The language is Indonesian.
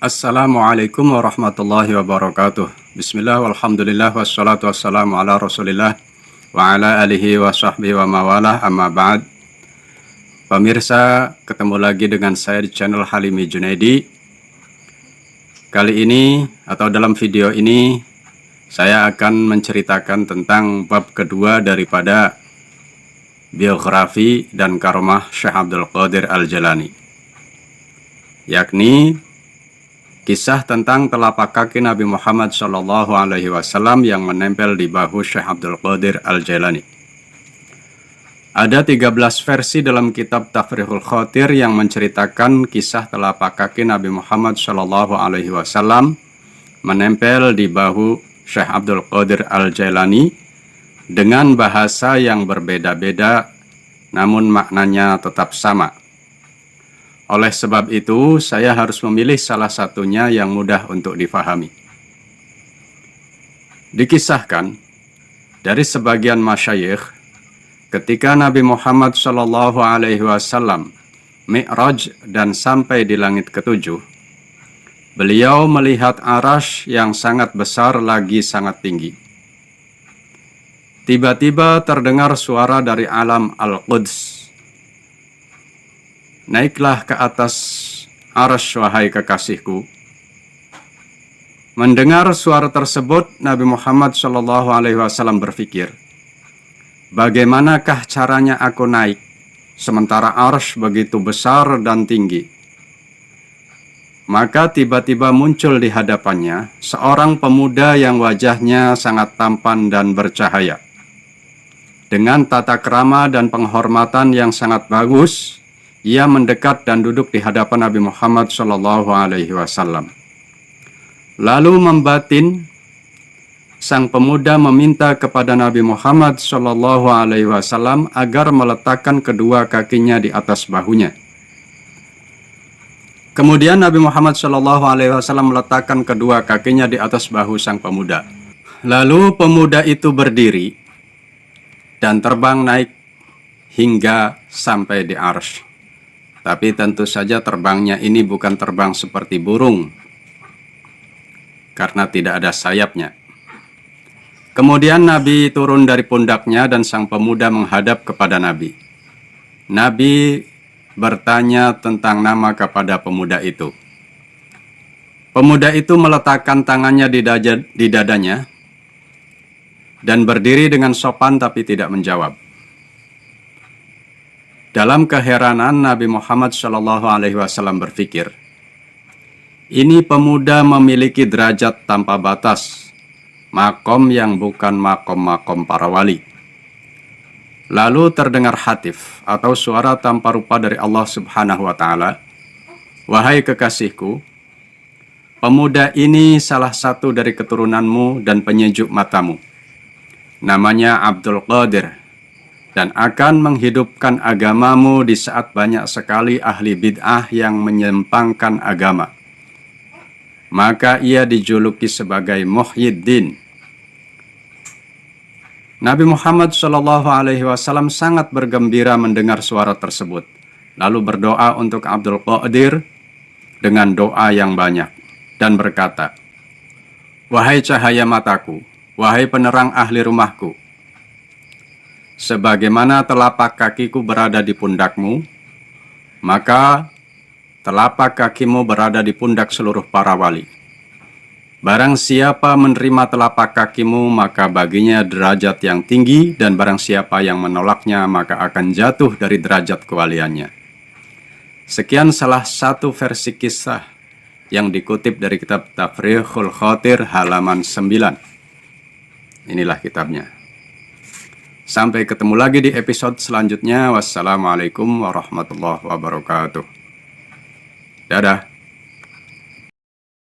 Assalamualaikum warahmatullahi wabarakatuh. Bismillah walhamdulillah wassalatu wassalamu ala rasulillah wa ala alihi wa sahbihi wa mawalah amma ba'd. Pemirsa, ketemu lagi dengan saya di channel Halimi Junaidi. Kali ini atau dalam video ini saya akan menceritakan tentang bab kedua daripada biografi dan karomah Syekh Abdul Qadir Al-Jailani, yakni kisah tentang telapak kaki Nabi Muhammad SAW yang menempel di bahu Syekh Abdul Qadir Al-Jailani. Ada 13 versi dalam kitab Tafriqul Khatir yang menceritakan kisah telapak kaki Nabi Muhammad SAW menempel di bahu Syekh Abdul Qadir Al-Jailani dengan bahasa yang berbeda-beda, namun maknanya tetap sama. Oleh sebab itu, saya harus memilih salah satunya yang mudah untuk difahami. Dikisahkan dari sebagian masyayikh, ketika Nabi Muhammad SAW mi'raj dan sampai di langit ketujuh, beliau melihat arasy yang sangat besar lagi sangat tinggi. Tiba-tiba terdengar suara dari alam Al-Quds, "Naiklah ke atas arasy wahai kekasihku." Mendengar suara tersebut, Nabi Muhammad SAW berpikir, bagaimanakah caranya aku naik sementara arasy begitu besar dan tinggi? Maka tiba-tiba muncul di hadapannya seorang pemuda yang wajahnya sangat tampan dan bercahaya. Dengan tata krama dan penghormatan yang sangat bagus, ia mendekat dan duduk di hadapan Nabi Muhammad SAW. Lalu membatin, sang pemuda meminta kepada Nabi Muhammad SAW agar meletakkan kedua kakinya di atas bahunya. Kemudian Nabi Muhammad SAW meletakkan kedua kakinya di atas bahu sang pemuda. Lalu pemuda itu berdiri dan terbang naik hingga sampai di arsy. Tapi tentu saja terbangnya ini bukan terbang seperti burung, karena tidak ada sayapnya. Kemudian Nabi turun dari pundaknya dan sang pemuda menghadap kepada Nabi. Nabi bertanya tentang nama kepada pemuda itu. Pemuda itu meletakkan tangannya di dadanya dan berdiri dengan sopan tapi tidak menjawab. Dalam keheranan, Nabi Muhammad SAW berpikir, ini pemuda memiliki derajat tanpa batas, makom yang bukan makom-makom para wali. Lalu terdengar hatif atau suara tanpa rupa dari Allah Subhanahu wa Ta'ala, wahai kekasihku, pemuda ini salah satu dari keturunanmu dan penyejuk matamu. Namanya Abdul Qadir, dan akan menghidupkan agamamu di saat banyak sekali ahli bid'ah yang menyimpangkan agama. Maka ia dijuluki sebagai Muhyiddin. Nabi Muhammad SAW sangat bergembira mendengar suara tersebut, lalu berdoa untuk Abdul Qadir dengan doa yang banyak, dan berkata, wahai cahaya mataku, wahai penerang ahli rumahku, sebagaimana telapak kakiku berada di pundakmu, maka telapak kakimu berada di pundak seluruh para wali. Barang siapa menerima telapak kakimu, maka baginya derajat yang tinggi, dan barang siapa yang menolaknya, maka akan jatuh dari derajat kewaliannya. Sekian salah satu versi kisah yang dikutip dari kitab Tafriqul Khatir halaman 9. Inilah kitabnya. Sampai ketemu lagi di episode selanjutnya. Wassalamualaikum warahmatullahi wabarakatuh. Dadah.